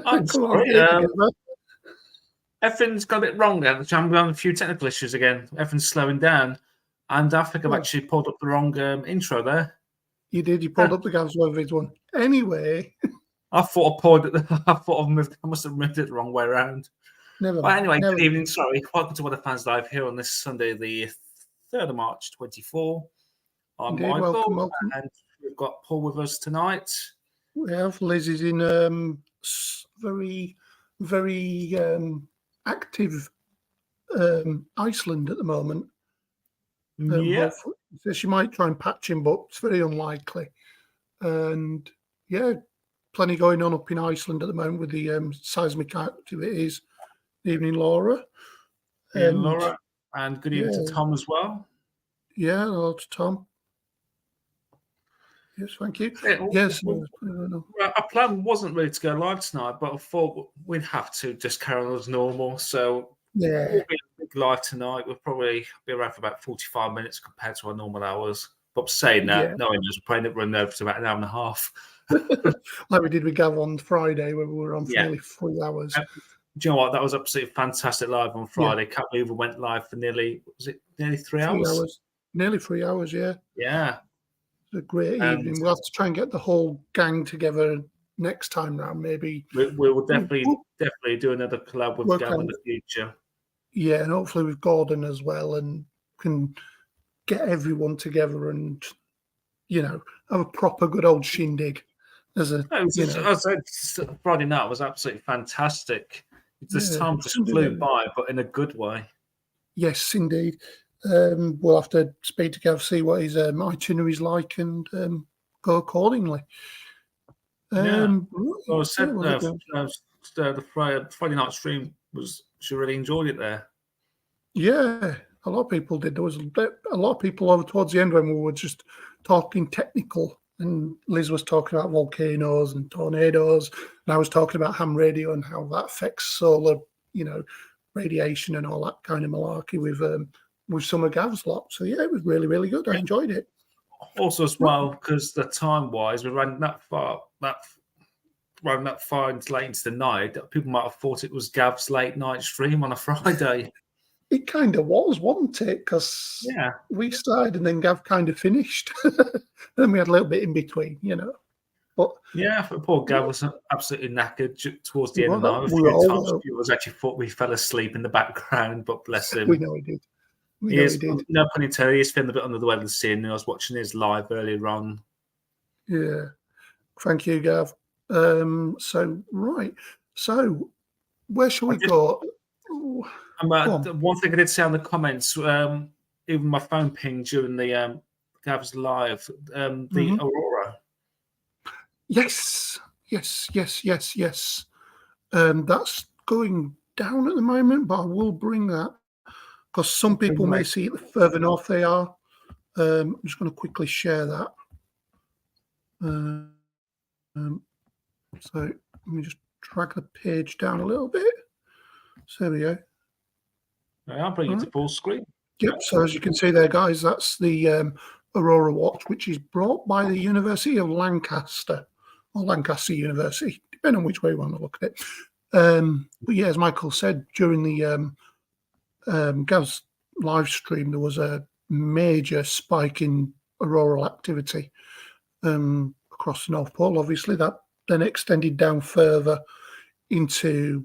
I'm Come on, sorry. get it together. Everything's got a bit wrong there. I'm having a few technical issues again. Everything's slowing down. And I think I've Well, actually pulled up the wrong intro there. you did. You pulled up the Gavs Leverage one. Anyway, I thought I pulled it. I must have moved it the wrong way around. never Well, mind. anyway, Never good evening. mind. Sorry. Welcome to What the Fans Live here on this Sunday, the 3rd of March, 24. I'm Indeed, welcome, Michael, welcome. and we've got Paul with us tonight. We have Liz is in very, very active Iceland at the moment. Yeah. So she might try and patch him, but it's very unlikely. And yeah, plenty going on up in Iceland at the moment with the seismic activities. Evening, Laura. And Laura. And good evening to yeah. Tom as well. Yeah, hello to Tom. Yes, thank you. Yes. Our plan wasn't really to go live tonight, but I thought we'd have to just carry on as normal. So yeah, we'll be live tonight. We'll probably be around for about 45 minutes compared to our normal hours. But saying that, no one knows we're playing it run over to about an hour and a half. Like we did with Gav on Friday, where we were on for nearly 3 hours. Do you know what? That was absolutely fantastic live on Friday. Can't believe we went live for nearly 3 hours? Nearly 3 hours, yeah. Yeah. It's a great evening. We'll have to try and get the whole gang together next time round, maybe. We will definitely do another collab with Gav in the future. Yeah, and hopefully with Gordon as well, and can get everyone together and, have a proper good old shindig. I said Friday night was absolutely fantastic. This time just flew by, but in a good way. Yes, indeed. We'll have to speak to Gav, see what his itinerary is like, and go accordingly. The Friday night stream she really enjoyed it there. Yeah, a lot of people did. There was a lot of people over towards the end when we were just talking technical, and Liz was talking about volcanoes and tornadoes, and I was talking about ham radio and how that affects solar, radiation and all that kind of malarkey with some of Gav's lot. So yeah, it was really, really good. I enjoyed it. Also, as well, because the time-wise, we ran that far into late into the night, people might have thought it was Gav's late night stream on a Friday. It kind of was, wasn't it? Because we started and then Gav kind of finished. Then we had a little bit in between, But poor Gav was absolutely knackered towards the end of the night. A few times viewers actually thought we fell asleep in the background, but bless him. We know he did. No pun intended. He's feeling a bit under the weather scene. I was watching his live earlier on. Yeah. Thank you, Gav. So where shall we go? One thing I did say on the comments, even my phone pinged during the Gav's live, the aurora. Yes. That's going down at the moment, but I will bring that because some people may see it the further north they are. I'm just going to quickly share that. So let me just drag the page down a little bit. So there we go. I'll bring it to full screen. Yep. So as you can see there, guys, that's the Aurora Watch, which is brought by the University of Lancaster or Lancaster University, depending on which way you want to look at it. But yeah, as Michael said, during the Gav's live stream, there was a major spike in auroral activity across the North Pole. Obviously, that then extended down further into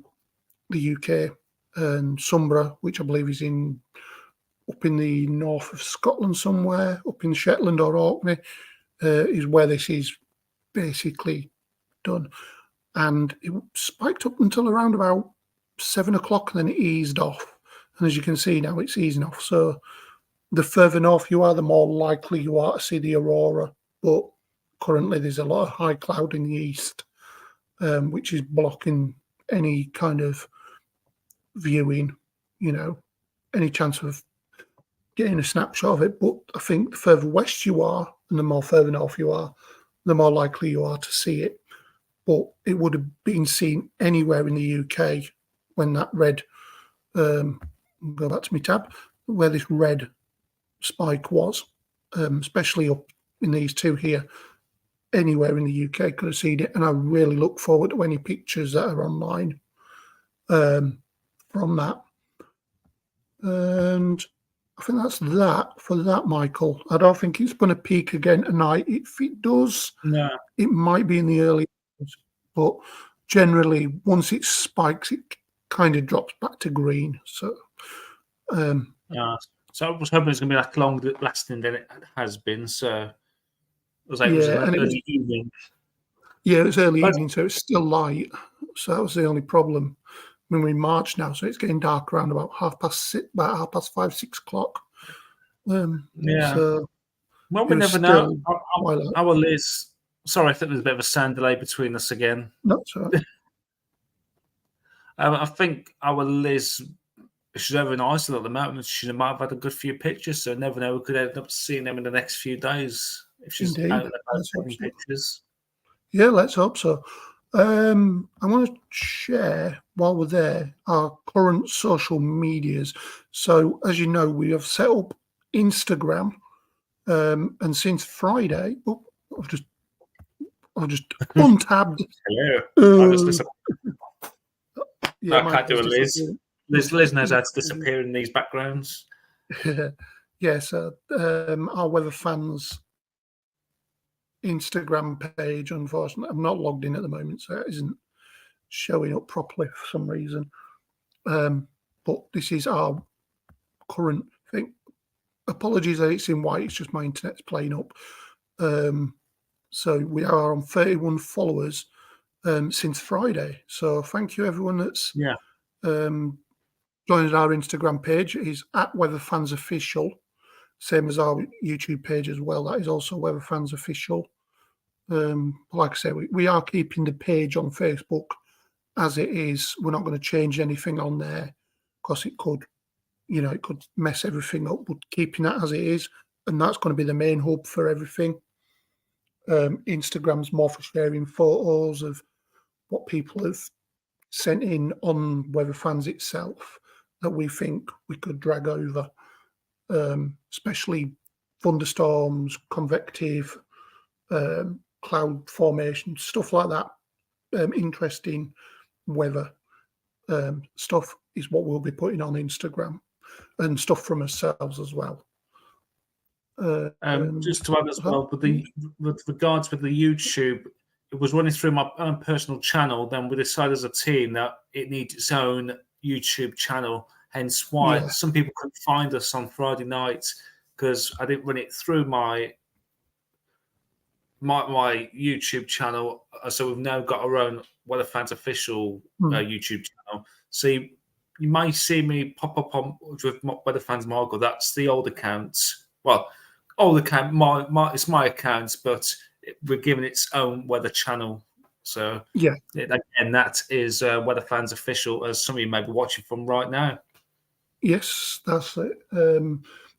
the UK and Sombra, which I believe is up in the north of Scotland somewhere, up in Shetland or Orkney, is where this is basically done. And it spiked up until around about 7 o'clock, and then it eased off. And as you can see now, it's easing off. So the further north you are, the more likely you are to see the aurora. But currently there's a lot of high cloud in the east, which is blocking any kind of viewing, any chance of getting a snapshot of it. But I think the further west you are and the more further north you are, the more likely you are to see it. But it would have been seen anywhere in the UK when that red, go back to my tab, where this red spike was, especially up in these two here. anywhere in the UK could have seen it, and I really look forward to any pictures that are online from that. And I think that's that for that, Michael. I don't think it's going to peak again tonight. If it does, it might be in the early hours, but generally, once it spikes, it kind of drops back to green. So, so I was hoping it's going to be that long lasting than it has been. So, it was like early evening. Yeah, it was early evening, so it's still light. So that was the only problem. I mean, we're in March now, so it's getting dark around about 5:30, 6 o'clock. So well, we never know. Our Liz. Sorry, I think there's a bit of a sound delay between us again. That's all right. I think our Liz, she's over in Iceland at the moment. She might have had a good few pictures, so never know. We could end up seeing them in the next few days if she's out there taking pictures. Yeah, let's hope so. I want to share, while we're there, our current social medias. So, as you know, we have set up Instagram, and since Friday, I've just untabbed. Hello. I can't do a Liz. Liz knows how to disappear in these backgrounds. So our Weather Fans Instagram page, unfortunately, I'm not logged in at the moment, so it isn't showing up properly for some reason. But this is our current thing. Apologies that it's in white, it's just my internet's playing up. So we are on 31 followers since Friday. So thank you everyone that's joined our Instagram page. It is @WeatherFansOfficial, same as our YouTube page as well. That is also WeatherFansOfficial. Like I say, we are keeping the page on Facebook as it is. We're not going to change anything on there because it could mess everything up. But keeping that as it is, and that's going to be the main hub for everything. Instagram's more for sharing photos of what people have sent in on Weather Fans itself that we think we could drag over, especially thunderstorms, convective, cloud formation, stuff like that. Interesting weather stuff is what we'll be putting on Instagram, and stuff from ourselves as well. Just to add as well, with regards with the YouTube, it was running through my own personal channel. Then we decided as a team that it needs its own YouTube channel. Hence why some people couldn't find us on Friday night because I didn't run it through my YouTube channel. So we've now got our own Weather Fans Official YouTube channel. So you may see me pop up on with Weather Fans Margot. That's the old account. Well, old account. It's my account, but we're giving its own weather channel. So again, that is Weather Fans Official, as some of you may be watching from right now. Yes, that's it.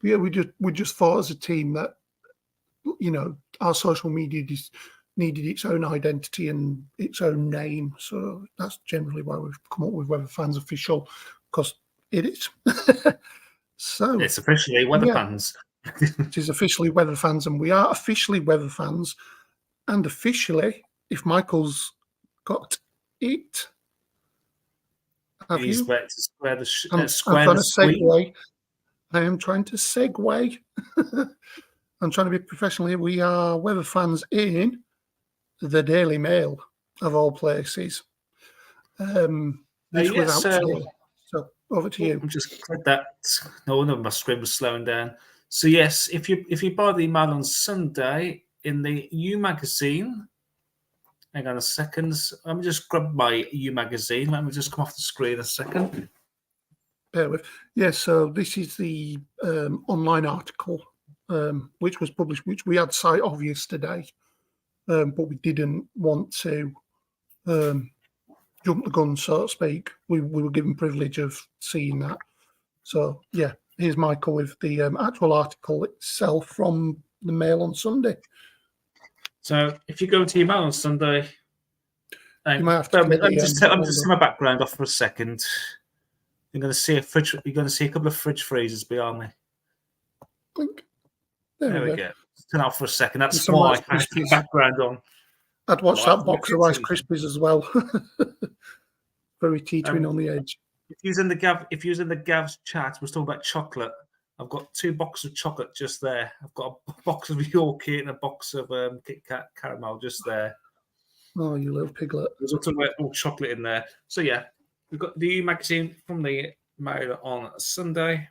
We just thought as a team that our social media needed its own identity and its own name. So that's generally why we've come up with Weather Fans Official, because it is. So it's officially Weather Fans. It is officially Weather Fans, and we are officially Weather Fans. And officially, if Michael's got it, have He's you? ready to square the I'm trying to segue. I am trying to segue. I'm trying to be professional here. We are Weather Fans in the Daily Mail, of all places. This was out today. So over to you. I'm just glad that no wonder my screen was slowing down. So yes, if you buy the email on Sunday in the U magazine, hang on a second. Let me just grab my U magazine. Let me just come off the screen a second. Bear with. Yes, so this is the online article which was published, which we had sight of yesterday, but we didn't want to jump the gun, so to speak. We were given privilege of seeing that. So yeah, here's Michael with the actual article itself from the Mail on Sunday. So if you go to your Mail on Sunday, you might have to let me just take my background off for a second. You're going to see a fridge. You're going to see a couple of fridge freezers behind me. Blink. There we go. turn out for a second. That's some why Rice I had the Krispies. background on. I'd watch Like that box of Rice Krispies as well. Very teetering on the edge. If you're in the Gav's chat, we're talking about chocolate. I've got 2 boxes of chocolate just there. I've got a box of Yorkie and a box of Kit Kat caramel just there. Oh, you little piglet! There's also all chocolate in there. So yeah, we've got the magazine from the Mail on Sunday,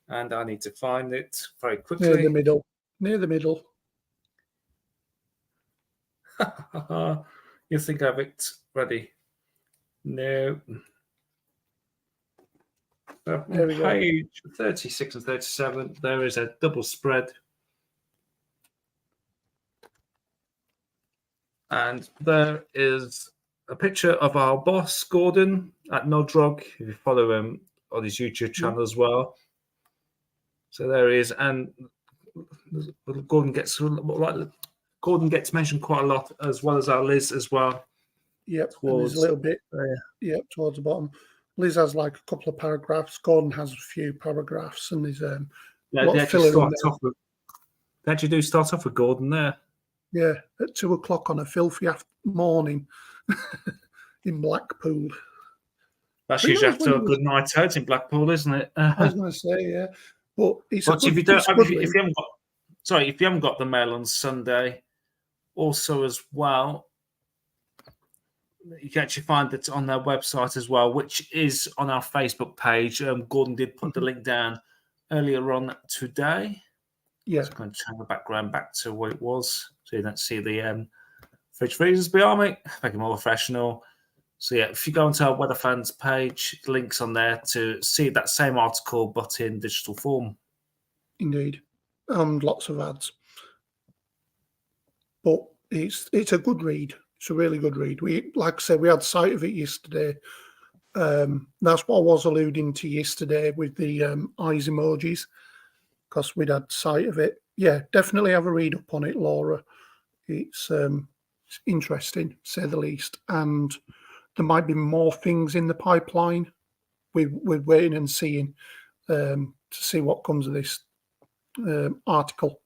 and I need to find it very quickly. Near the middle. You think I have it ready? No. On page 36 and 37, there is a double spread. And there is a picture of our boss, Gordon, at Nodrog, if you follow him on his YouTube channel as well. So there he is. And Gordon gets mentioned quite a lot, as well as our Liz as well. Yep, there's a little bit towards the bottom. Liz has like a couple of paragraphs. Gordon has a few paragraphs, and there's a lot of filler in there. They actually do start off with Gordon there. Yeah, at 2 o'clock on a filthy morning in Blackpool. That's usually after a good night out in Blackpool, isn't it? I was going to say, yeah. But it's if you haven't got the Mail on Sunday, also as well, you can actually find it on their website as well, which is on our Facebook page. Gordon did put the link down earlier on today. Yeah. So I'm going to turn the background back to what it was, so you don't see the fridge freezers behind me. Make it more professional. So yeah, if you go onto our Weather Fans page, the link's on there to see that same article, but in digital form. Indeed. Lots of ads. But it's a good read. It's a really good read. Like I said, we had sight of it yesterday. That's what I was alluding to yesterday with the eyes emojis, because we'd had sight of it. Yeah, definitely have a read up on it, Laura. It's interesting, to say the least. And there might be more things in the pipeline. We're waiting and seeing to see what comes of this article.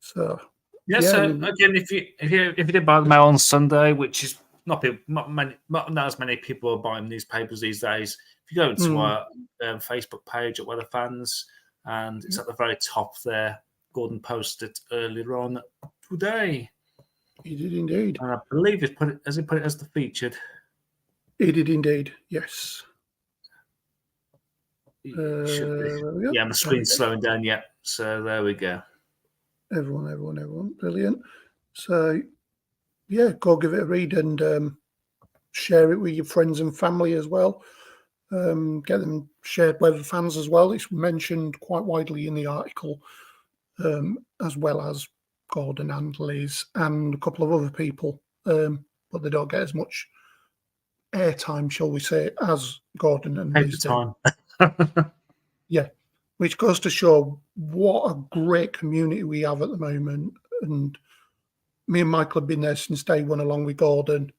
So so again, if you did buy the Mail on Sunday, which is not as many people are buying newspapers these days. If you go into our Facebook page at Weather Fans, and it's at the very top there, Gordon posted it earlier on today. He did indeed. And I believe he put it as the featured. He did indeed, yes. My screen's slowing down yet. So there we go. Everyone. Brilliant. So, yeah, go give it a read and share it with your friends and family as well. Get them shared with the fans as well. It's mentioned quite widely in the article, as well as Gordon and Liz and a couple of other people, but they don't get as much airtime, shall we say, as Gordon and Liz do. Yeah, which goes to show what a great community we have at the moment. And me and Michael have been there since day one, along with Gordon.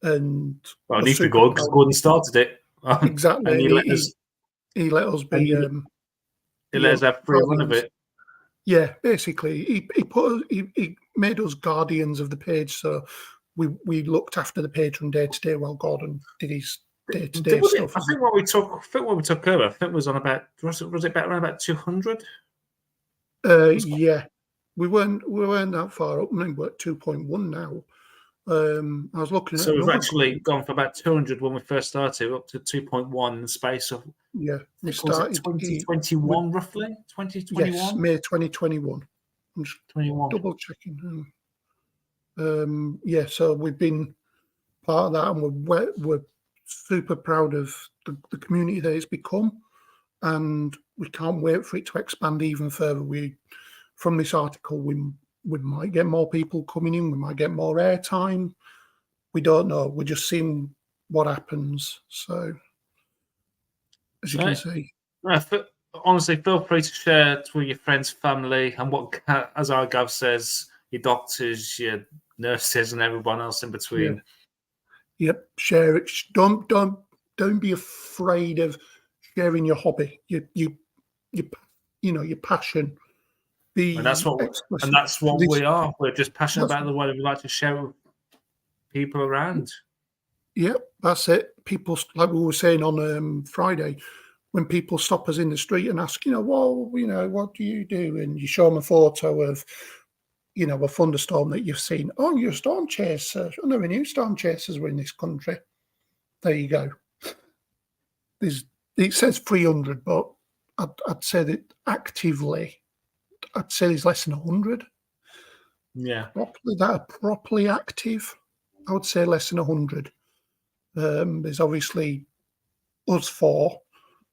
And it needs to be Gordon, because Gordon started it. Exactly. And he let us be. He let us have free run of it. Yeah, basically, he made us guardians of the page, so we looked after the page from day to day while Gordon did his day-to-day stuff. I think what we took over, I think it was on about, was it around about 200? Yeah, we weren't that far up. I mean, we're at 2.1 now. I was looking at. So we've actually gone from about 200 when we first started up to 2.1 in the space of. Yeah, we started 2021 roughly. 2021. Yes, May 2021. I'm just 21. Double checking. Yeah, so we've been part of that, and we're super proud of the community that it's become, and we can't wait for it to expand even further. From this article, we might get more people coming in, we might get more airtime. We don't know. We're just seeing what happens. So, as you can see. Honestly, feel free to share it with your friends, family, and what, as our Gav says, your doctors, your nurses, and everyone else in between. Yeah. Yep, share it. Don't be afraid of sharing your hobby, your passion. And that's what we are. We're just passionate about the way we like to share with people around. Yeah, that's it. People, like we were saying on Friday, when people stop us in the street and ask, well, what do you do? And you show them a photo of, a thunderstorm that you've seen. Oh, you're a storm chaser. I never knew storm chasers were in this country. There you go. It says 300, but I'd say that actively, I'd say there's less than 100. Yeah. That are properly active, I would say less than 100. There's obviously us four.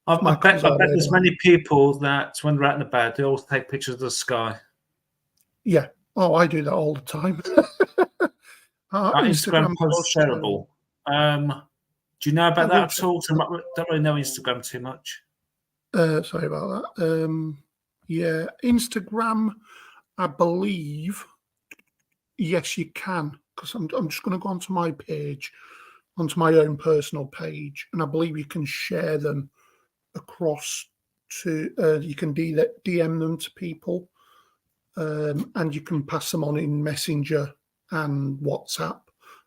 I bet there's many people that when they're out and about, they always take pictures of the sky. Yeah. Oh, I do that all the time. Our Instagram post is terrible. Do you know about that at all? I don't really know Instagram too much. Sorry about that. Yeah, Instagram, I believe, yes, you can. Because I'm just going to go onto my page, onto my own personal page, and I believe you can share them across to, you can DM them to people, and you can pass them on in Messenger and WhatsApp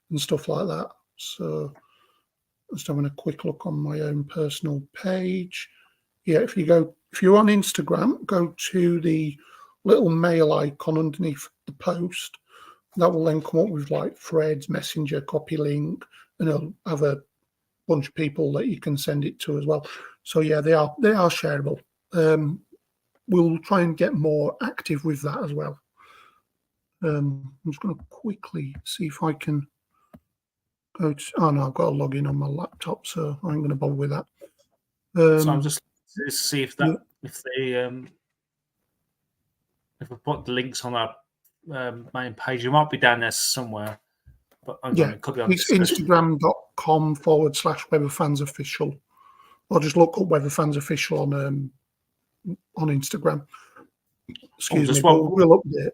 and stuff like that. So just having a quick look on my own personal page. Yeah, if you're on Instagram, go to the little mail icon underneath the post. That will then come up with like threads, Messenger, copy link, and it'll have a bunch of people that you can send it to as well. So yeah, they are shareable. We'll try and get more active with that as well. I'm just going to quickly see if I can go to. Oh no, I've got to log in on my laptop, so I ain't going to bother with that. So I'm just to see if we put the links on our main page, it might be down there somewhere. But it could be on it's instagram.com/weatherfansofficial, or just look up weatherfansofficial on Instagram. Excuse me, we'll update.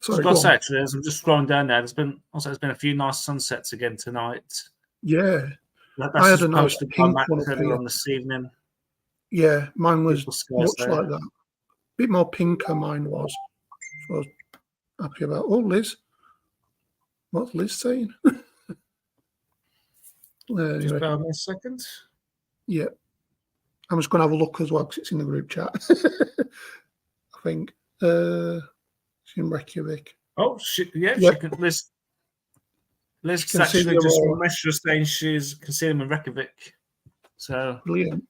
Sorry, actually, as I'm just scrolling down there, there's been a few nice sunsets again tonight. Yeah, I had a nice pink one on this evening. Yeah, mine was much like that. A bit more pinker, mine was. So I was happy about. Oh, Liz. What's Liz saying? Anyway. Just bear with me a second. Yeah. I'm just going to have a look as well because it's in the group chat. I think. She's in Reykjavik. Oh, yeah. She can, Liz actually just messaged saying she can see them in Reykjavik. So brilliant.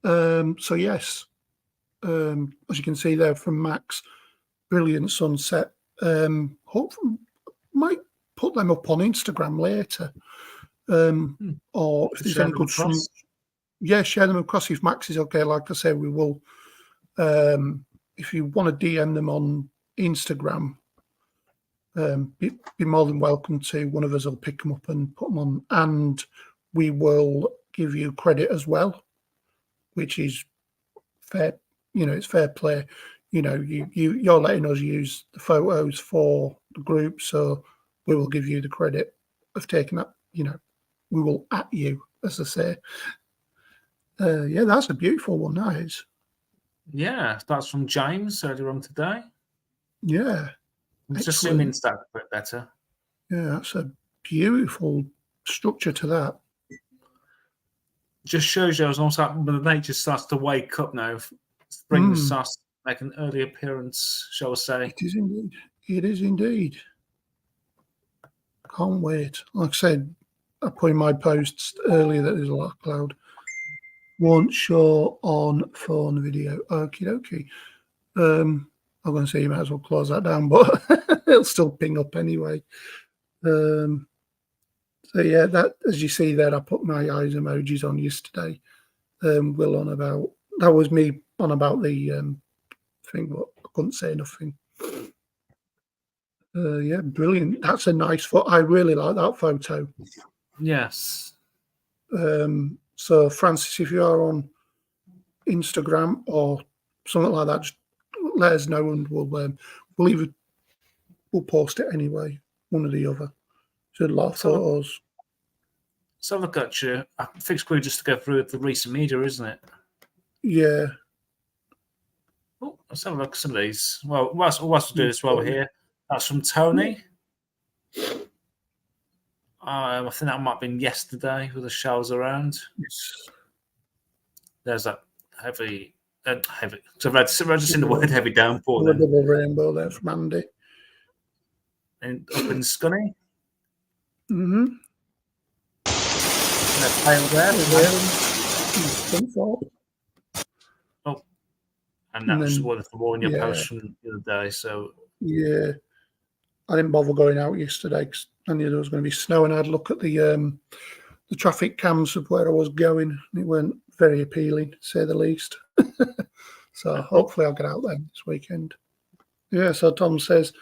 So yes, as you can see there from Max, brilliant sunset. Hopefully, might put them up on Instagram later, or if there's any good sun. Yeah, share them across if Max is okay. Like I said, we will. If you want to DM them on Instagram, be more than welcome to. One of us will pick them up and put them on, and we will give you credit as well, which is fair. It's fair play. You're letting us use the photos for the group, so we will give you the credit of taking that. We will at you, as I say. Yeah, that's a beautiful one. That is. Yeah, that's from James earlier on today. Yeah. Just zoom in that a bit better. Yeah, that's a beautiful structure to that. Just shows you almost like when the nature starts to wake up now. Spring starts to make an early appearance, shall we say. It is indeed. It is indeed. Can't wait. Like I said, I put in my posts earlier that there's a lot of cloud. Won't show on phone video. Okie dokie. I'm going to say you might as well close that down, but it'll still ping up anyway. So yeah, that as you see there, I put my eyes emojis on yesterday. Will on about that was me on about the thing, but I couldn't say nothing. Yeah, brilliant. That's a nice photo. I really like that photo. Yes. So Francis, if you are on Instagram or something like that, just let us know and we'll post it anyway, one or the other. So a lot of photos. So look at you. I think it's good just to go through the recent media, isn't it? Yeah. Oh, Let's have a look at some of these. Well, whilst we'll do this while we're here, that's from Tony. I think that might have been yesterday with the showers around. Yes. There's that heavy. So I've just seen the word heavy downpour. Then. A double rainbow there from Andy. And up in Scunny. Mm-hmm. And a pale there. Oh, and that was one of the warning posts from the other day. So yeah, I didn't bother going out yesterday because I knew there was going to be snow, and I had a look at the traffic cams of where I was going, and it weren't very appealing, to say the least. So hopefully I'll get out there this weekend. Yeah, so Tom says,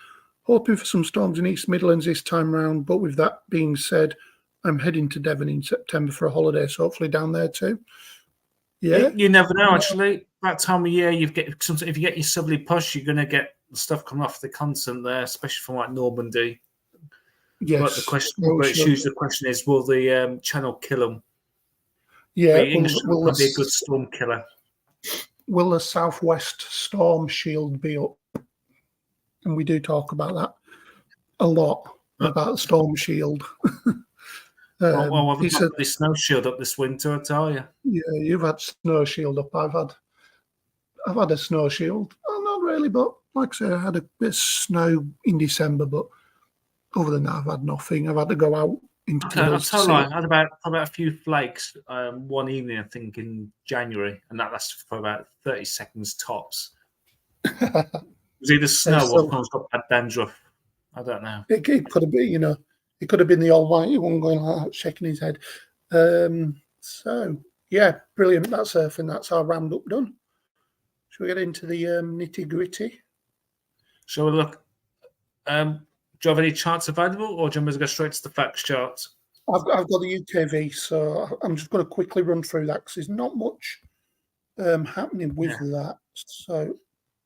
hoping for some storms in East Midlands this time round, but with that being said, I'm heading to Devon in September for a holiday, so hopefully down there too. Yeah. You never know, actually. That time of year, if you get your southerly push, you're going to get stuff coming off the continent there, especially from like Normandy. Yes. But the question is, will the channel kill them? Yeah. Will be a good storm killer. Will the southwest storm shield be up? And we do talk about that a lot, about the storm shield. Well, I've got the snow shield up this winter, I tell you. Yeah, you've had snow shield up. I've had a snow shield. Oh, not really, but like I say, I had a bit of snow in December, but other than that, I've had nothing. I've had to go out into the hills. I had about a few flakes one evening, I think, in January, and that lasted for about 30 seconds tops. It was either snow or someone's got bad dandruff. I don't know. It could have been, it could have been the almighty one going like that, shaking his head. So, yeah, brilliant. That's our roundup done. Shall we get into the nitty-gritty? Shall we look? Do you have any charts available, or do you want me to go straight to the facts chart? I've got the UKV, so I'm just going to quickly run through that because there's not much happening with that. So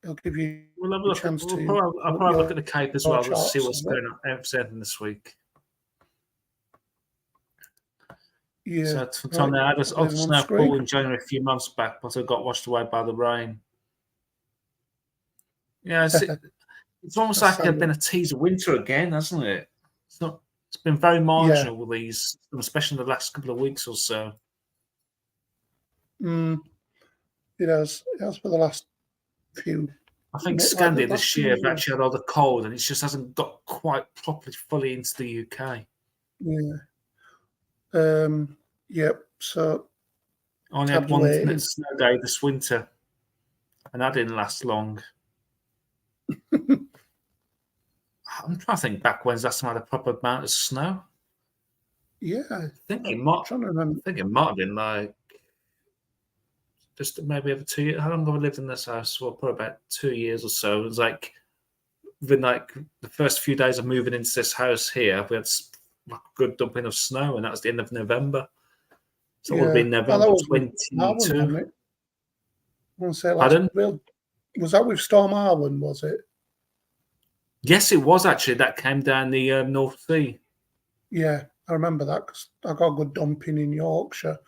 I'll give you a chance to... I'll probably look at the Cape as well to see what's going on this week. Yeah. So, Tom, I had a snowfall in January a few months back, but I got washed away by the rain. Yeah, it's almost like it's been a teaser winter again, hasn't it? It's been very marginal with these, especially in the last couple of weeks or so. It has for the last few. I think Scandi this year have actually had all the cold, and it just hasn't got quite properly fully into the UK. Yeah. Yep. So I only had one snow day this winter, and that didn't last long. I'm trying to think back when's last time I had a proper amount of snow. Yeah, I think it might have been like just maybe over 2 years. How long have I lived in this house? Well, probably about 2 years or so. It was like within like the first few days of moving into this house here, we had a good dumping of snow, and that was the end of November. So it would have been November 22. Pardon? Was that with Storm Arwen, was it? Yes, it was actually. That came down the North Sea. Yeah, I remember that because I got a good dumping in Yorkshire.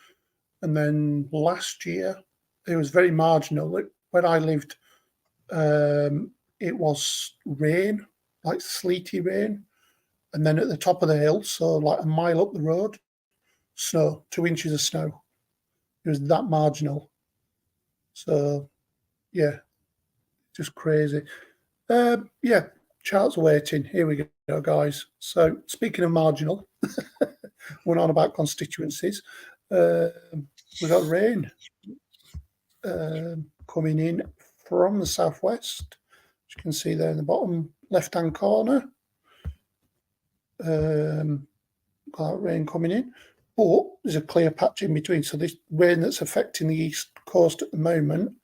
And then last year, it was very marginal. Where I lived, it was rain, like sleety rain. And then at the top of the hill, so like a mile up the road, snow, 2 inches of snow. It was that marginal. So, yeah, just crazy. Yeah, charts waiting. Here we go, guys. So, speaking of marginal, we're on about constituencies. We got rain coming in from the southwest. As you can see there in the bottom left-hand corner. Got that rain coming in, but there's a clear patch in between. So this rain that's affecting the east coast at the moment,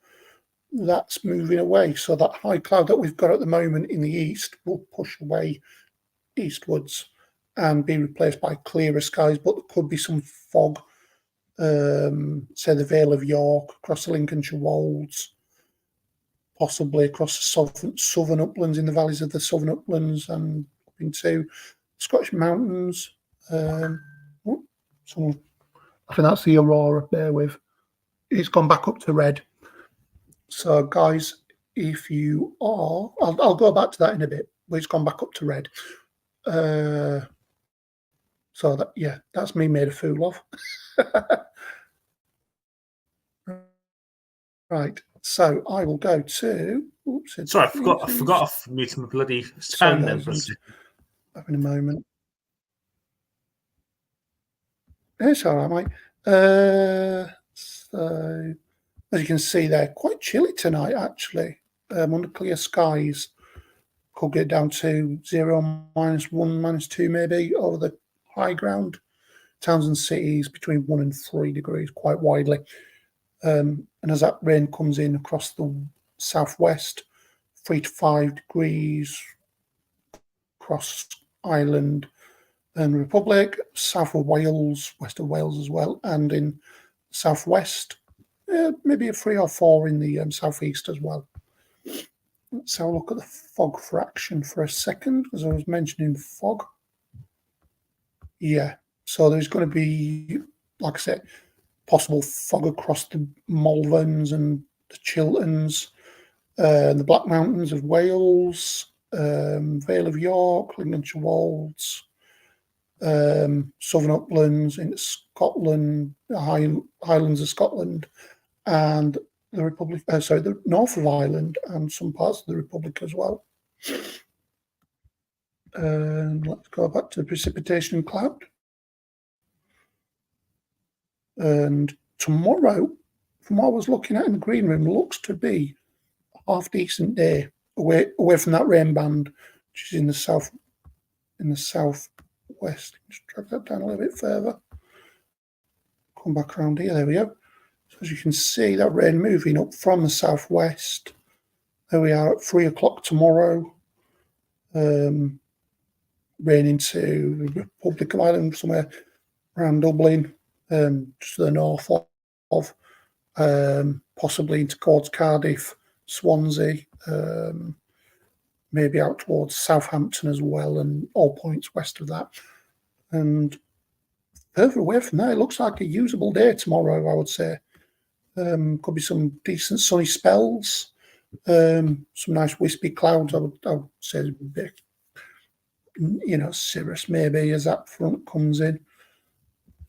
that's moving away. So that high cloud that we've got at the moment in the east will push away eastwards and be replaced by clearer skies. But there could be some fog, say the Vale of York, across the Lincolnshire Wolds, possibly across the southern uplands, in the valleys of the southern uplands, and up into Scottish mountains. I think that's the aurora. Bear with. It's gone back up to red. So, guys, if you are, I'll go back to that in a bit, but it's gone back up to red. So that, yeah, that's me made a fool of. Right, so I will go to. Oops, sorry, I forgot off muting my bloody sound. Then having a moment. It's all right, mate. So as you can see, they're quite chilly tonight. Actually, under clear skies, could get down to 0, -1, -2, maybe over the high ground. Towns and cities between 1 and 3 degrees, quite widely. And as that rain comes in across the southwest, 3 to 5 degrees across Ireland and Republic, south of Wales, west of Wales as well, and in southwest, maybe a 3 or 4 in the southeast as well. Let's have a look at the fog fraction for a second, as I was mentioning fog. Yeah, so there's going to be, like I said, possible fog across the Malverns and the Chilterns, the Black Mountains of Wales, Vale of York, Lincolnshire Wolds, Southern Uplands into Scotland, the Highlands of Scotland, and the Republic. The north of Ireland and some parts of the Republic as well. Let's go back to precipitation and cloud. And tomorrow, from what I was looking at in the green room, looks to be a half decent day away from that rain band, which is in the southwest. Just drag that down a little bit further. Come back around here. There we go. So as you can see, that rain moving up from the southwest. There we are at 3 o'clock tomorrow. Rain into the Republic of Ireland, somewhere around Dublin, just to the north of, possibly into towards Cardiff, Swansea, maybe out towards Southampton as well, and all points west of that. And further away from there, it looks like a usable day tomorrow, I would say. Could be some decent sunny spells, some nice wispy clouds. I would say a bit, cirrus maybe as that front comes in.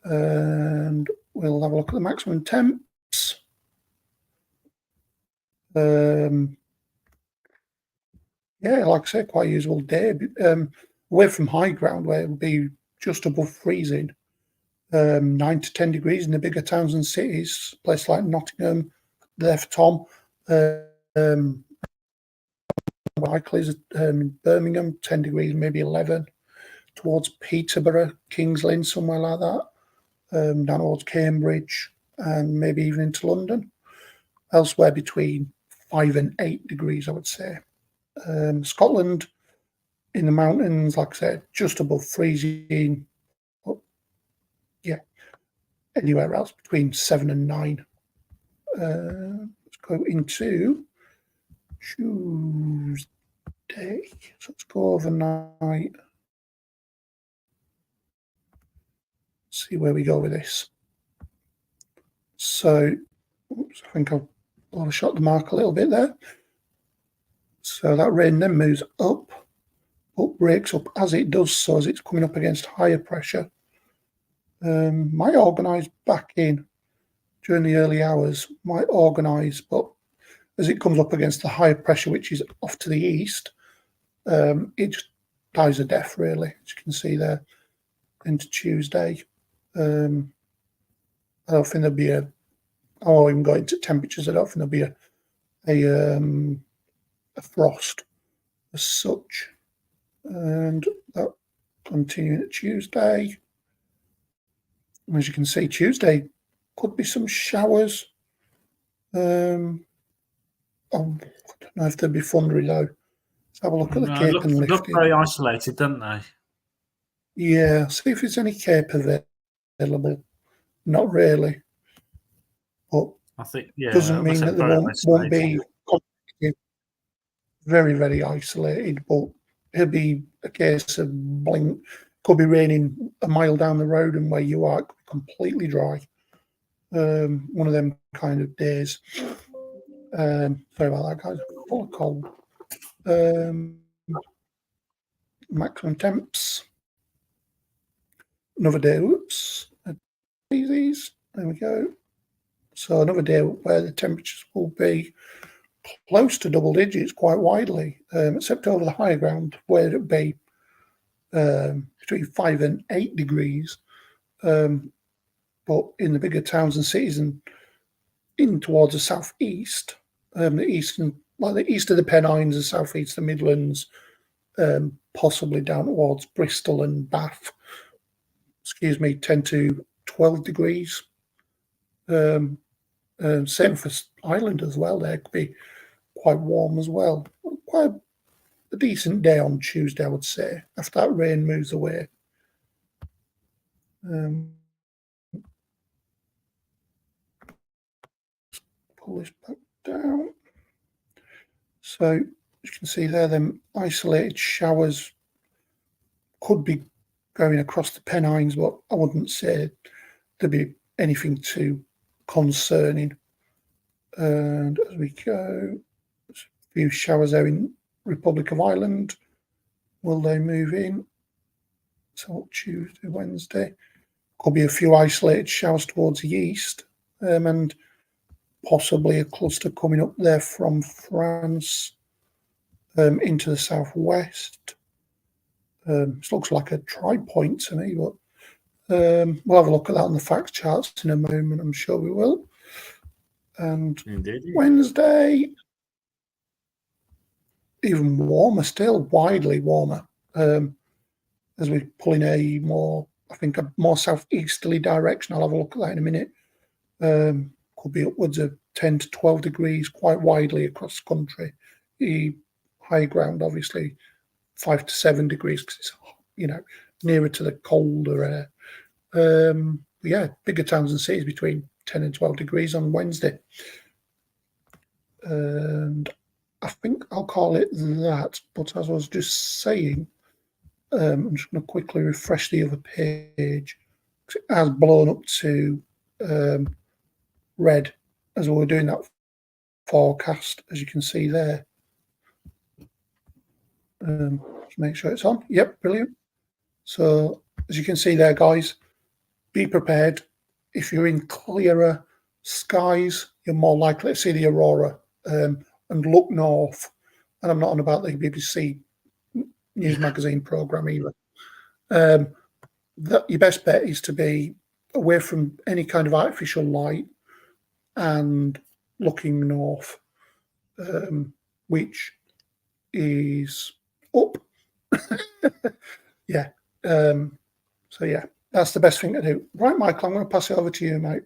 And we'll have a look at the maximum temps. Yeah, like I said, quite a usable day. Away from high ground where it will be just above freezing. 9 to 10 degrees in the bigger towns and cities. Place like Nottingham, there for Tom. Likely in Birmingham, 10 degrees, maybe 11. Towards Peterborough, Kings Lynn, somewhere like that. Down towards Cambridge, and maybe even into London. Elsewhere between 5 and 8 degrees, I would say. Scotland, in the mountains, like I said, just above freezing. But yeah, anywhere else between 7 and 9. Let's go into Tuesday. So let's go overnight. See where we go with this. So, oops, I think I've overshot the mark a little bit there. So that rain then moves up, breaks up as it does so, as it's coming up against higher pressure. Might organise back in during the early hours, might organise, but as it comes up against the higher pressure, which is off to the east, it just dies a death, really, as you can see there, into Tuesday. I don't think there'll be I won't even go into temperatures. I don't think there'll be a frost as such. And that continuing at Tuesday. As you can see, Tuesday could be some showers. I don't know if they'll be thundery though. Let's have a look at the Cape and Lifting. Look very isolated, don't they? Yeah, see if there's any Cape available. Not really. But I think, yeah, doesn't mean that there won't be very, very isolated, but it'll be a case of blink. Could be raining a mile down the road, and where you are, it could be completely dry. One of them kind of days. Sorry about that, guys. Full of cold. Maximum temps. Another day. Oops. These. There we go. So another day where the temperatures will be close to double digits quite widely, except over the higher ground where it'll be between 5 and 8 degrees. But in the bigger towns and cities and in towards the southeast, the eastern, like the east of the Pennines and southeast the Midlands, possibly down towards Bristol and Bath, 10 to 12 degrees. Same for Ireland as well. There could be quite warm as well. Quite a decent day on Tuesday, I would say, after that rain moves away. Pull this back down. So you can see there, them isolated showers could be going across the Pennines, but I wouldn't say there'd be anything too concerning. And as we go, a few showers there in Republic of Ireland. Will they move in? So Tuesday, Wednesday. Could be a few isolated showers towards the east, and possibly a cluster coming up there from France into the southwest. This looks like a tri point to me, but we'll have a look at that on the fact charts in a moment. I'm sure we will. And Indeed. Wednesday, even warmer still, widely warmer. As we pull in a more southeasterly direction. I'll have a look at that in a minute. Could be upwards of 10 to 12 degrees quite widely across the country. The high ground, obviously, 5 to 7 degrees because it's, nearer to the colder air. Yeah, bigger towns and cities between 10 and 12 degrees on Wednesday. And I think I'll call it that. But as I was just saying, I'm just going to quickly refresh the other page. It has blown up to red as we were doing that forecast, as you can see there. Just make sure it's on. Yep, brilliant. So as you can see there, guys, be prepared. If you're in clearer skies, you're more likely to see the aurora, and look north. And I'm not on about the BBC News Magazine programme either. Your best bet is to be away from any kind of artificial light and looking north, which is up. Yeah. So, yeah, that's the best thing to do. Right, Michael, I'm going to pass it over to you, mate.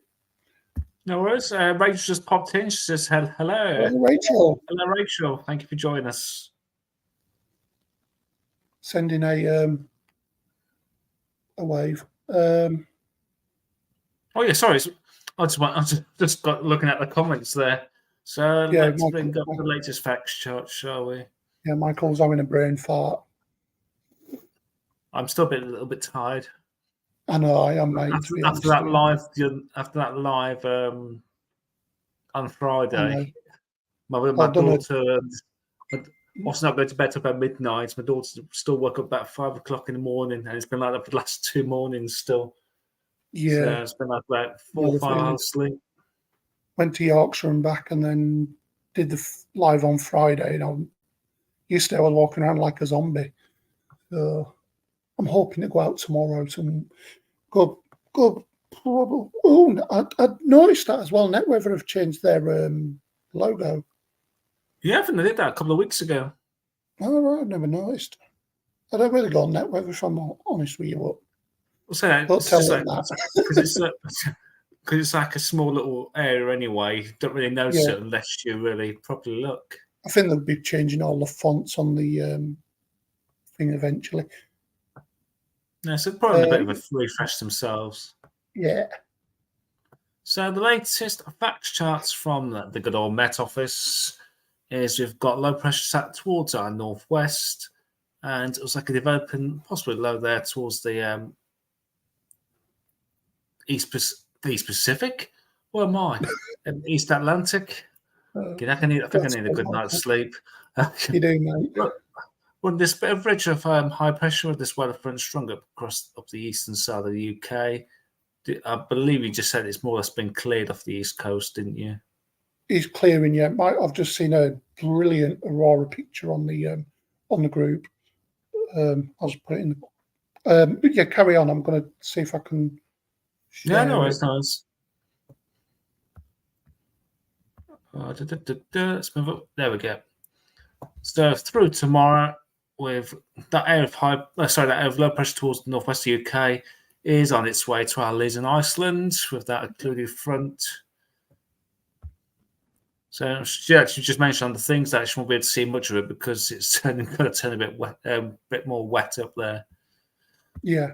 No worries. Rachel just popped in. She says, hello. Hello, Rachel. Hello, Rachel. Thank you for joining us. Sending a wave. Oh, yeah, sorry. I just got looking at the comments there. So yeah, let's bring up the latest facts chart, shall we? Yeah, Michael's having a brain fart. I'm still a little bit tired. I know, I am, mate. After that live on Friday, my daughter was not going to bed about midnight. My daughter still woke up about 5 o'clock in the morning, and it's been like that for the last 2 mornings still. Yeah, so it's been like about 4 or 5 hours sleep. Went to Yorkshire and back, and then did the live on Friday. And yesterday I was walking around like a zombie. So I'm hoping to go out tomorrow. Some good. Oh, I noticed that as well. NetWeather have changed their logo. Yeah, I think they did that a couple of weeks ago. Oh, right, I've never noticed. I don't really go on NetWeather, if I'm honest with you. Because it's like a small little area anyway. You don't really notice it unless you really properly look. I think they'll be changing all the fonts on the thing eventually. Yeah, so probably a bit of a refresh themselves. Yeah. So the latest facts charts from the good old Met Office is we've got low pressure sat towards our northwest, and it was like a developing, possibly low there towards the East Pacific. Where am I? East Atlantic. I think I need a good night's sleep. You do, mate. Well, this bit of ridge of high pressure with this weather front strung up the eastern side of the UK. I believe you just said it's more or less been cleared off the east coast, didn't you? It's clearing, yeah. I've just seen a brilliant aurora picture on the group. I'll just put it in. But yeah, carry on. I'm going to see if I can share Yeah, no, it. it's nice. Let's move up. There we go. So through tomorrow, with that area of low pressure towards the northwest UK is on its way to our leads in Iceland with that occluded front. So she actually just mentioned on the things that she won't be able to see much of it because it's going to turn a bit wet, bit more wet up there. Yeah.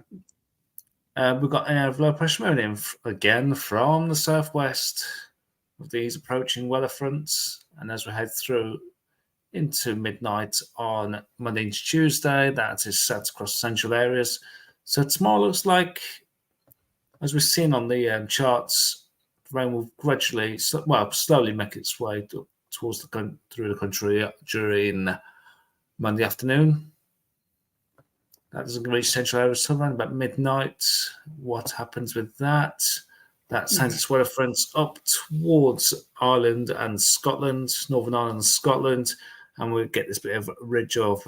We've got an area of low pressure moving in again from the southwest with these approaching weather fronts, and as we head through into midnight on Monday and Tuesday, that is set across central areas. So tomorrow looks like, as we've seen on the charts, the rain will gradually, slowly make its way towards through the country during Monday afternoon. That doesn't reach central areas till around about midnight. What happens with that? That sends its weather fronts up towards Ireland and Scotland, Northern Ireland and Scotland, and we get this bit of ridge of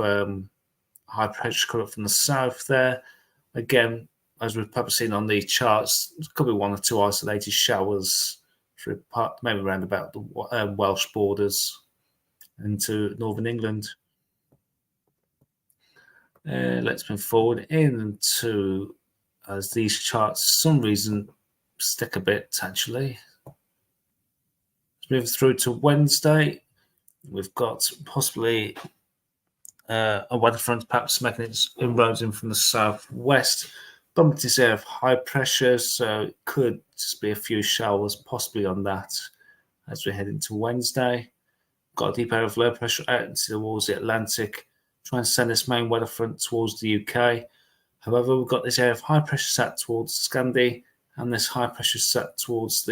high pressure coming up from the south there. Again, as we've probably seen on the charts, there could be one or two isolated showers through maybe around about the Welsh borders into northern England. Let's move forward into, as these charts for some reason stick a bit actually. Let's move through to Wednesday. We've got possibly a weather front perhaps making its inroads in from the southwest. Bumping this area of high pressure, so it could just be a few showers possibly on that as we head into Wednesday. Got a deep area of low pressure out towards the Atlantic, trying to send this main weather front towards the UK. However, we've got this area of high pressure set towards Scandi, and this high pressure set towards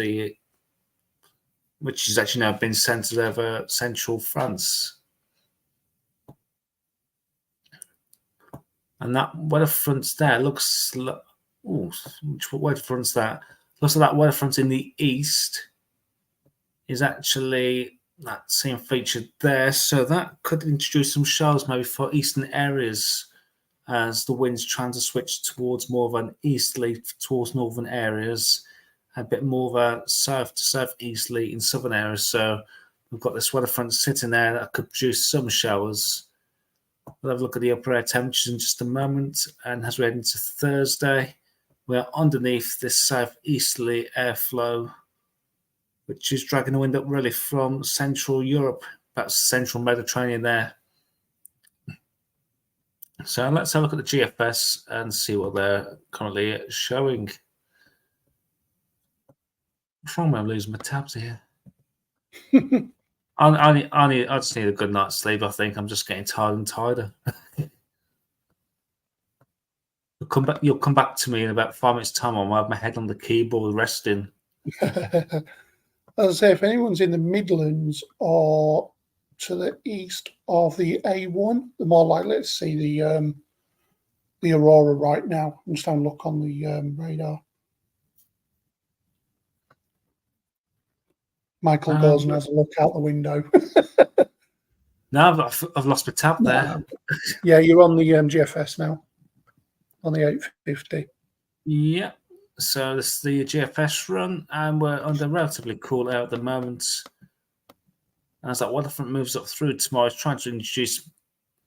which has actually now been centered over central France. And that weather front there looks like, which weather front's that? Looks like that weather front in the east is actually that same feature there. So that could introduce some showers maybe for eastern areas as the wind's trying to switch towards more of an easterly towards northern areas, a bit more of a south to southeasterly in southern areas. So we've got this weather front sitting there that could produce some showers. We'll have a look at the upper air temperatures in just a moment. And as we head into Thursday, we're underneath this southeasterly airflow, which is dragging the wind up really from Central Europe, that's Central Mediterranean there. So let's have a look at the GFS and see what they're currently showing. I'm losing my tabs here. I just need a good night's sleep. I think I'm just getting tired and tighter. You'll come back to me in about 5 minutes' time. I'll have my head on the keyboard resting. As I say, if anyone's in the Midlands or to the east of the A1, they're more likely to see the aurora right now. I'm just having a look on the radar. Michael goes and has a look out the window. No, I've lost my tab there. No. Yeah, you're on the GFS now, on the 850. Yeah, so this is the GFS run, and we're under relatively cool air at the moment. As that weather front moves up through tomorrow, it's trying to introduce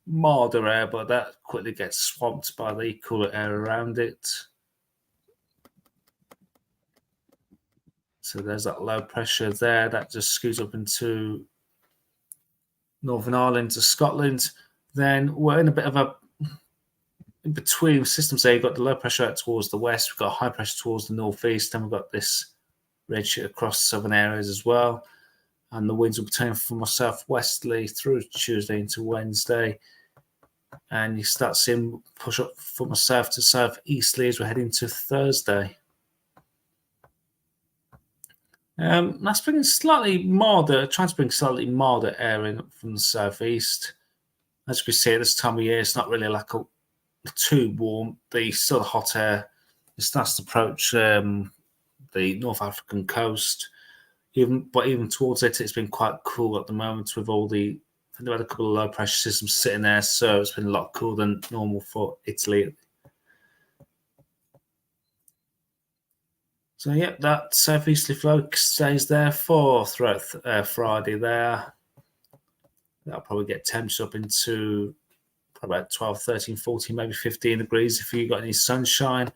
milder air, but that quickly gets swamped by the cooler air around it. So there's that low pressure there that just scoots up into Northern Ireland to Scotland. Then we're in a bit of a in between systems there. You've got the low pressure out towards the west, we've got high pressure towards the northeast, and we've got this ridge across southern areas as well. And the winds will be turning from a southwesterly through Tuesday into Wednesday. And you start seeing push up from a south to southeasterly as we're heading to Thursday. That's bringing slightly milder, trying to bring slightly milder air in from the southeast. As we see at this time of year, it's not really like too warm. The still hot air it starts to approach the North African coast. Even towards it, it's been quite cool at the moment with all the. I think they've had a couple of low pressure systems sitting there, so it's been a lot cooler than normal for Italy. So yeah, that southeasterly flow stays there throughout Friday there. That'll probably get temps up into probably about 12, 13, 14, maybe 15 degrees if you've got any sunshine.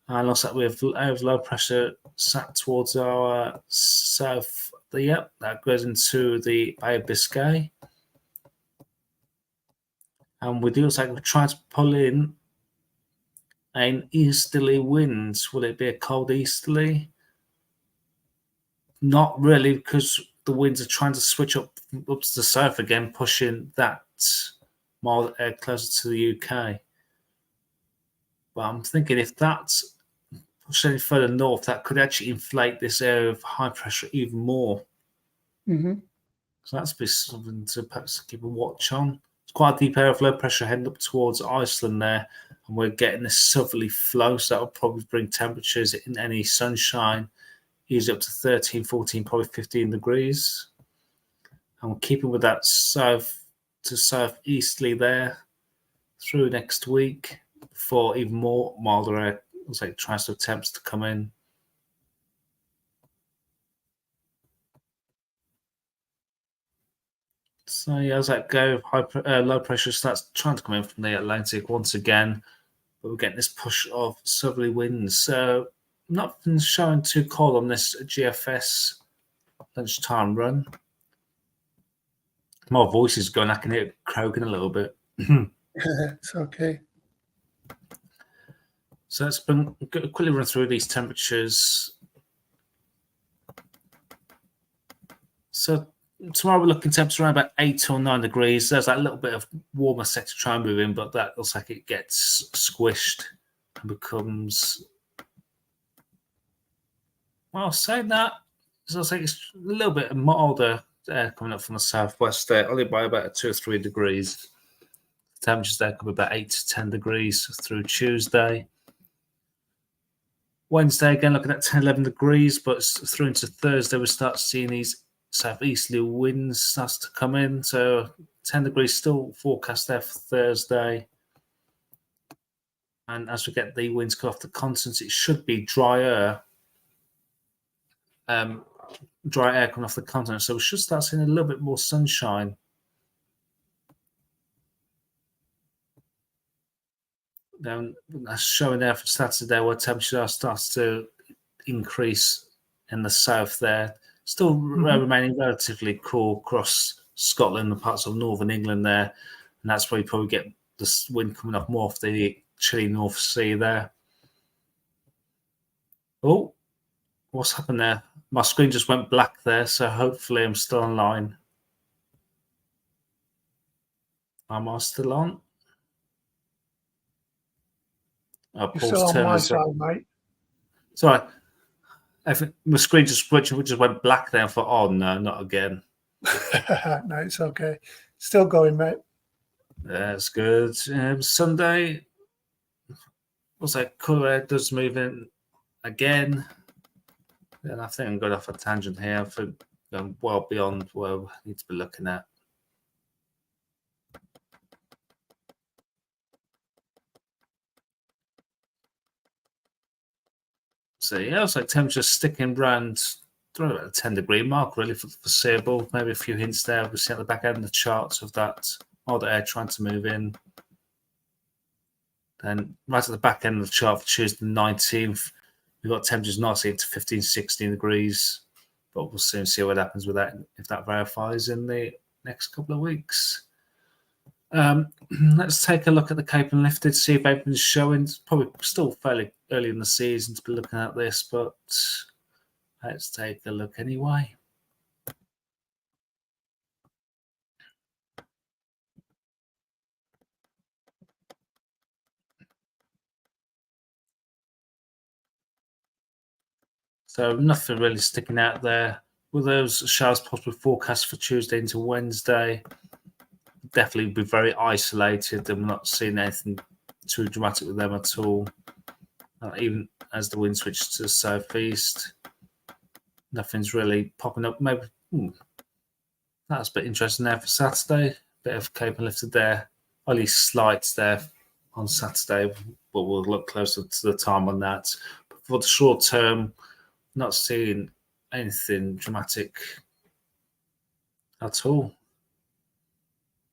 And looks like we have low pressure sat towards our south. Yep, that goes into the Bay of Biscay. And we do look like we're trying to pull in an easterly wind. Will it be a cold easterly? Not really, because the winds are trying to switch up to the south again, pushing that mild air closer to the UK. But I'm thinking if that's pushed any further north, that could actually inflate this area of high pressure even more. Mm-hmm. So that's be something to perhaps keep a watch on. It's quite a deep area of low pressure heading up towards Iceland there, and we're getting this southerly flow, so that will probably bring temperatures in any sunshine easily up to 13, 14, probably 15 degrees. And we're keeping with that south to southeasterly there through next week for even more milder air, looks like transfer temps to come in. So yeah, as that go, low pressure starts trying to come in from the Atlantic once again, but we're getting this push of southerly winds. So nothing showing too cold on this GFS lunchtime run. My voice is going, I can hear it croaking a little bit. It's okay. So let's quickly run through these temperatures. So tomorrow we're looking temps around about 8 or 9 degrees. There's that little bit of warmer sector try and move in, but that looks like it gets squished and becomes. Well, saying that, it looks like it's a little bit milder coming up from the southwest there, only by about 2 or 3 degrees. The temperatures there could be about 8 to 10 degrees through Tuesday. Wednesday, again, looking at 10, 11 degrees, but through into Thursday, we start seeing these southeasterly winds starts to come in. So 10 degrees still forecast there for Thursday. And as we get the winds come off the continent, it should be drier. Dry air coming off the continent. So we should start seeing a little bit more sunshine. Then that's showing there for Saturday where temperatures starts to increase in the south there. Still remaining relatively cool across Scotland and parts of northern England there. And that's where you probably get the wind coming up more off the chilly North Sea there. Oh, what's happened there? My screen just went black there, so hopefully I'm still online. Am I still on? You're still on my side, mate. Sorry. I think my screen just went black there. I thought, oh no, not again. No, it's okay. Still going, mate. That's good. Sunday, looks like cooler air does move in again. And I think I'm going off a tangent here. I think I'm well beyond where we need to be looking at. So yeah, it's like temperature sticking around about the 10 degree mark, really, for the foreseeable. Maybe a few hints there. We see at the back end of the charts of that odd air trying to move in. Then right at the back end of the chart for Tuesday the 19th, we've got temperatures nicely into 15, 16 degrees. But we'll soon see what happens with that, if that verifies in the next couple of weeks. Let's take a look at the Cape and Lifted, see if anything's showing. It's probably still fairly early in the season to be looking at this, but let's take a look anyway. So nothing really sticking out there. With those showers possibly forecast for Tuesday into Wednesday, definitely be very isolated. I'm not seeing anything too dramatic with them at all. Even as the wind switches to the southeast, nothing's really popping up. Maybe that's a bit interesting there for Saturday. Bit of cape and lifted there. Only slights there on Saturday, but we'll look closer to the time on that. But for the short term, not seeing anything dramatic at all.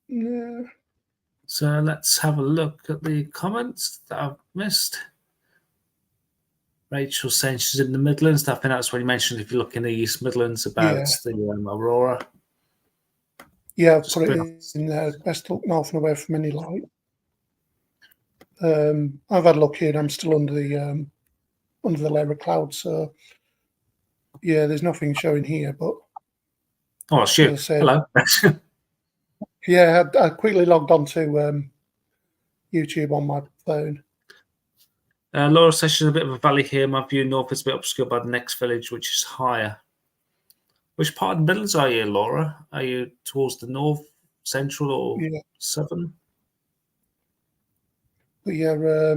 Yeah. So let's have a look at the comments that I've missed. Rachel saying she's in the Midlands. I think that's what you mentioned if you look in the East Midlands about the aurora. Yeah, I've put it in there. Best to look north and away from any light. I've had a look here and I'm still under the layer of clouds, so yeah, there's nothing showing here, but oh shoot. Hello. Yeah, I quickly logged onto YouTube on my phone. Laura says she's a bit of a valley here. My view north is a bit obscured by the next village, which is higher. Which part of the Midlands are you, Laura? Are you towards the north, central, or southern? But yeah, I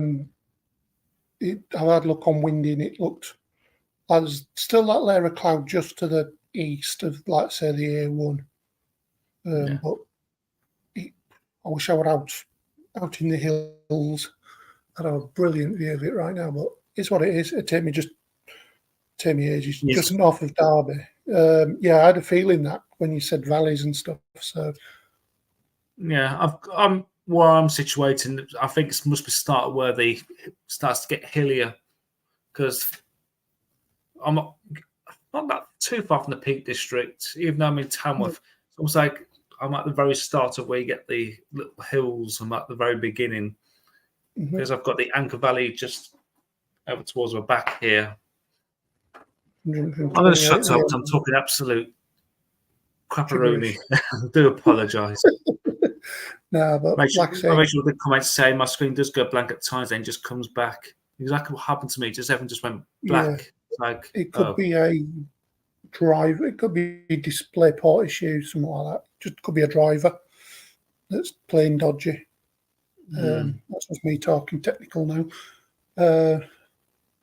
had a look on windy and it looked, there's still that layer of cloud just to the east of, like, say, the A1. But I wish I were out in the hills. I have a brilliant view of it right now, but it's what it is. It take me ages. Yes. Just north of Derby. Yeah, I had a feeling that when you said valleys and stuff. So yeah, I'm where I'm situated. I think it must be started where they starts to get hillier, because I'm not that too far from the Peak District, even though I'm in Tamworth. It's almost like I'm at the very start of where you get the little hills. I'm at the very beginning, because I've got the Anchor Valley just over towards my back here. I'm going to shut up. I'm talking absolute crapperoni. I do apologise. No, but make sure the comments say my screen does go blank at times, then just comes back. Exactly what happened to me. Just everything just went black. Yeah. Like it could be a driver. It could be a display port issue, something like that. Just could be a driver that's plain dodgy. That's just me talking technical now.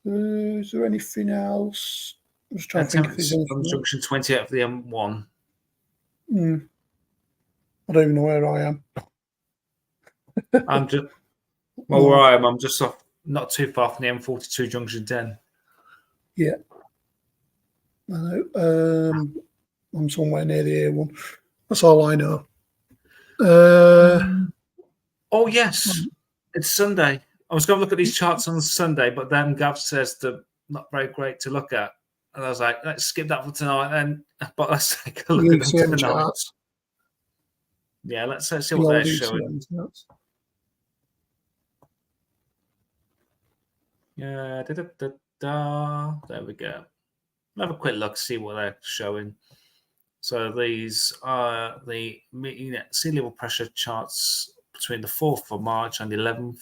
Is there anything else? I'm just trying to think if there's anything on junction 28 of the M1. I don't even know where I am. I'm just where I am. I'm just off, not too far from the M42 junction 10. Yeah. I know. I'm somewhere near the A1. That's all I know. Oh yes, it's Sunday. I was going to look at these charts on Sunday, but then Gav says they're not very great to look at. And I was like, let's skip that for tonight then. But let's take a look at them tonight. Charts. Yeah, let's see what they're showing. Yeah, there we go. Have a quick look, see what they're showing. So these are the sea level pressure charts between the 4th of March and the 11th.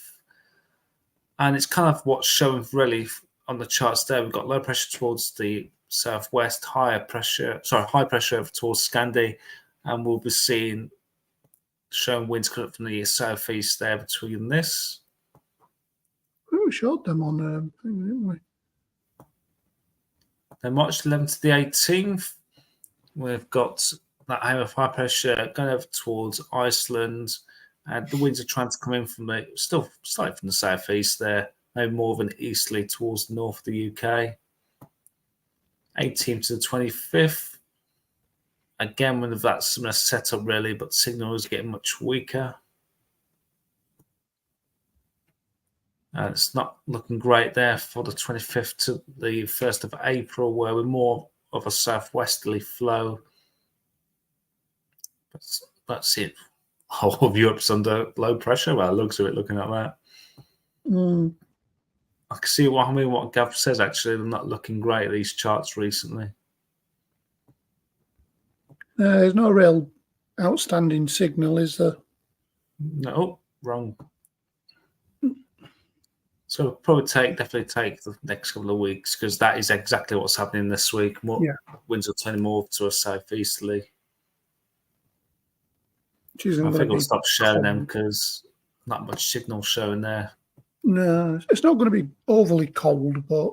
And it's kind of what's showing really on the charts there. We've got low pressure towards the southwest, high pressure over towards Scandi, and we'll be seeing showing winds coming up from the southeast there between this. We showed them on thing, didn't we? Then March 11th to the 18th, we've got that high pressure going over towards Iceland. And the winds are trying to come in from still slightly from the southeast there, maybe more of an easterly towards the north of the UK. 18th to the 25th. Again, with that similar setup really, but the signal is getting much weaker. And it's not looking great there for the 25th to the 1st of April, where we're more of a southwesterly flow. But that's it. Whole of Europe's under low pressure. Well, it looks of it looking at that. I can see what Gav says, actually. They're not looking great, these charts recently. There's no real outstanding signal, is there? No, wrong. So it'll probably definitely take the next couple of weeks because that is exactly what's happening this week. Winds are turning more to a southeasterly. I think we'll stop showing them because not much signal showing there. No, it's not going to be overly cold, but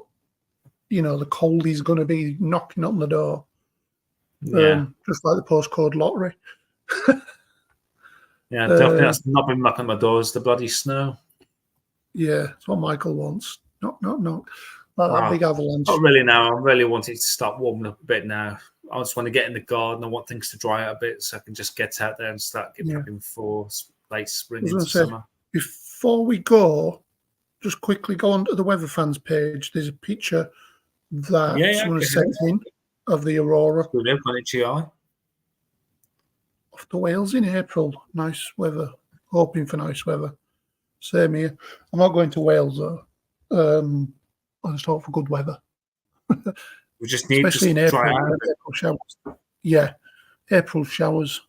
the cold is going to be knocking on the door. Yeah, just like the postcode lottery. Yeah, definitely. That's not been knocking on my door. Is the bloody snow. Yeah, that's what Michael wants. Knock, knock, knock. Like that big avalanche. Not really now. I'm really wanting to start warming up a bit now. I just want to get in the garden. I want things to dry out a bit so I can just get out there and start getting prepping for late spring into summer. Before we go, just quickly go onto the Weather Fans page. There's a picture that someone has sent in of the aurora. Off to Wales in April. Nice weather. Hoping for nice weather. Same here. I'm not going to Wales though. I just hope for good weather. We just need especially in April. April showers. Yeah, April showers.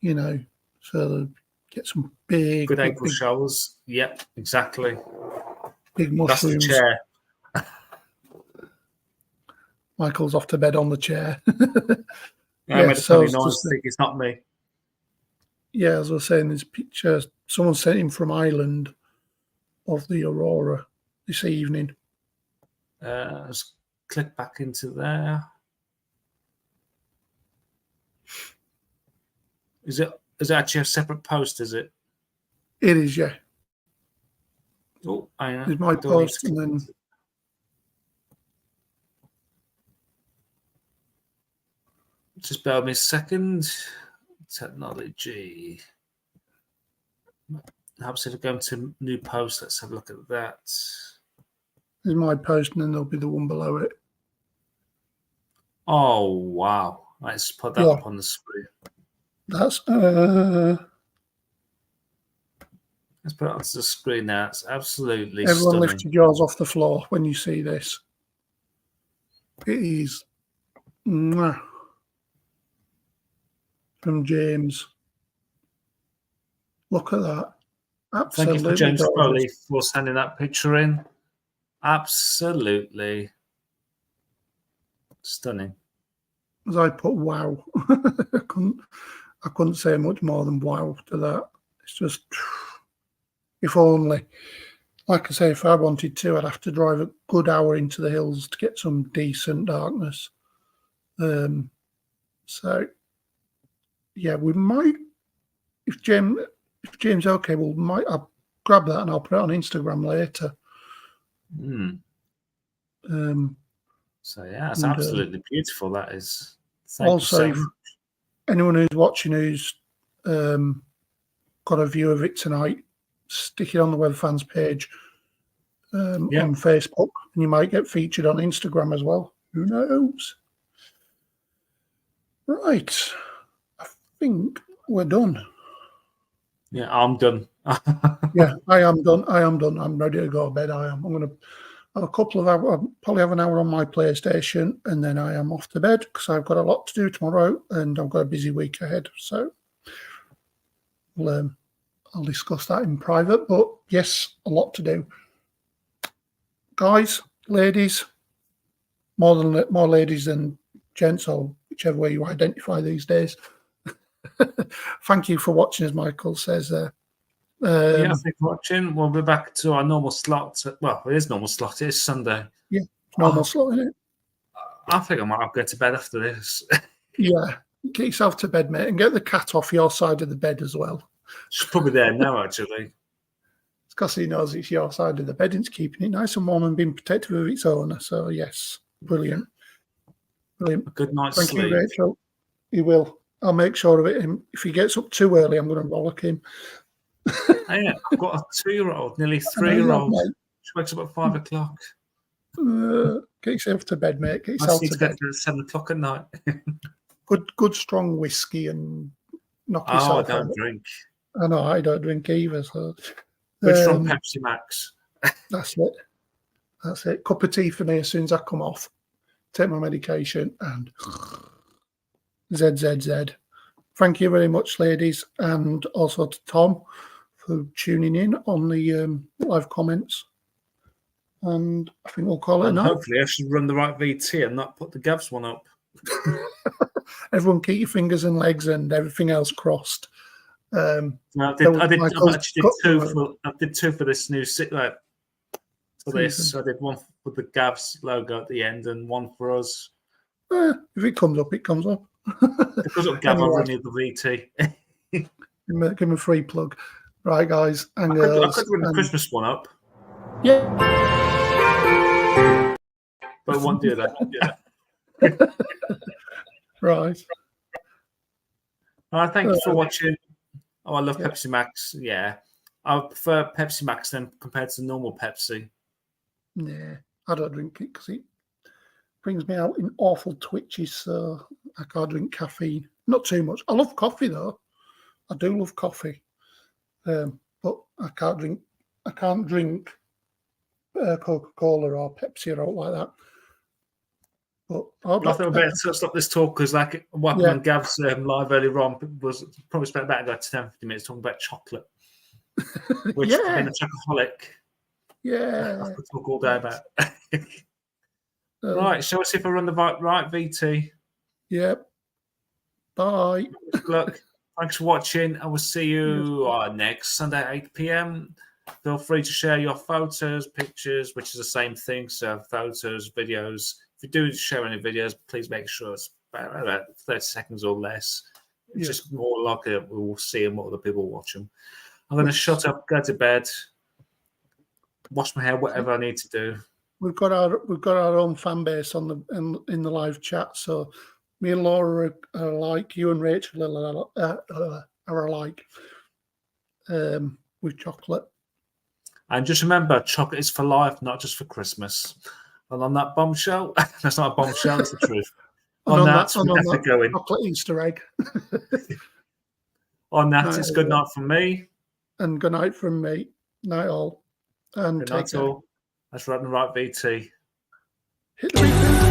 So get some big April showers. Yep, exactly. Big mushrooms. That's the chair. Michael's off to bed on the chair. It's not me. Yeah, as I was saying, there's a picture someone sent in from Ireland of the aurora this evening. Let's click back into there. Is it actually a separate post, is it? It is, yeah. Oh, I know. It's my post, and then just bear with me a second. Technology. Perhaps if I go to new post, let's have a look at that. There's my post, and then there'll be the one below it. Oh wow! Let's put that up on the screen. That's let's put it onto the screen now. It's absolutely everyone stunning. lift your jaws off the floor when you see this. It is from James. Look at that. Absolutely. Thank you for James Crowley for sending that picture in. Absolutely stunning. As I put wow. I couldn't say much more than wow to that. It's just, if only, like I say, if I wanted to, I'd have to drive a good hour into the hills to get some decent darkness. So yeah, we might, if James okay, I'll grab that and I'll put it on Instagram later. So yeah, it's absolutely beautiful. That is. Also, if anyone who's watching who's got a view of it tonight, stick it on the Weather Fans page on Facebook, and you might get featured on Instagram as well. Who knows? Right, I think we're done. Yeah, I'm done. Yeah, I am done. I'm ready to go to bed. I'm going to have a couple of hours. I'll probably have an hour on my PlayStation, and then I am off to bed because I've got a lot to do tomorrow, and I've got a busy week ahead. So I'll discuss that in private. But yes, a lot to do, guys, ladies. More ladies than gents, or whichever way you identify these days. Thank you for watching, as Michael says there. Thanks for watching. We'll be back to our normal slot. Well, it is normal slot. It is Sunday. Yeah, normal slot, isn't it? I think I might have to go to bed after this. Yeah, get yourself to bed, mate, and get the cat off your side of the bed as well. She's probably there now, actually. It's because he knows it's your side of the bed and it's keeping it nice and warm and being protective of its owner. So, yes, brilliant. Brilliant. A good night's sleep. Thank you, Rachel. He will. I'll make sure of it. If he gets up too early, I'm going to rollick him. Yeah, I've got a 2-year-old, nearly 3-year-old. She wakes up at 5 o'clock. Get yourself to bed, mate. Get yourself to bed. At 7 o'clock at night. good, strong whiskey and knock yourself out. I don't drink. I know, I don't drink either. So, good strong Pepsi Max. That's it. Cup of tea for me as soon as I come off. Take my medication and ZZZ. Thank you very much, ladies, and also to Tom for tuning in on the live comments. and I think we'll call it And a night. hopefully I should run the right VT and not put the Gavs one up. Everyone keep your fingers and legs and everything else crossed. No, I did two for this new for this. I did one with the Gavs logo at the end and one for us. If it comes up, it comes up. Because of Gav, I'll run the VT. Give him a free plug. Right, guys and I girls. could run the Christmas one up. Yeah. But I won't do that. Right. Thank you for watching. Oh, I love Pepsi Max. Yeah. I prefer Pepsi Max then compared to normal Pepsi. Yeah. I don't drink it because it brings me out in awful twitches, so I can't drink caffeine. Not too much. I love coffee though. I do love coffee. But I can't drink Coca-Cola or Pepsi or like that. But I think we better stop this talk because, like, what happened on Gav's live earlier on was probably spent about 10-15 minutes talking about chocolate, which being a chocoholic, I could talk all day about. Right, shall we see if I run the right VT? Yep. Bye. Good luck. Thanks for watching. I will see you next Sunday at 8 p.m. Feel free to share your photos, pictures, which is the same thing. So photos, videos. If you do share any videos, please make sure it's about 30 seconds or less. It's just more likely we will see them, more other people watch them. I'm going to shut up, go to bed, wash my hair, whatever I need to do. We've got our own fan base in the live chat. So me and Laura are alike. You and Rachel are alike with chocolate. And just remember, chocolate is for life, not just for Christmas. And on that bombshell, that's not a bombshell, it's the truth. On that, going. Chocolate Easter egg. On that, it's good night from me. And good night from me. Night all. And good night all. Let's run the right VT. Hit the VT.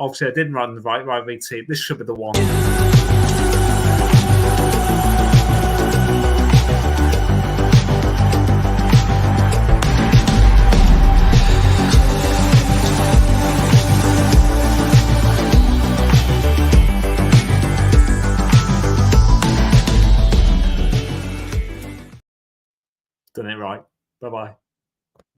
Obviously, I didn't run the right VT. This should be the one. Done it right. Bye-bye.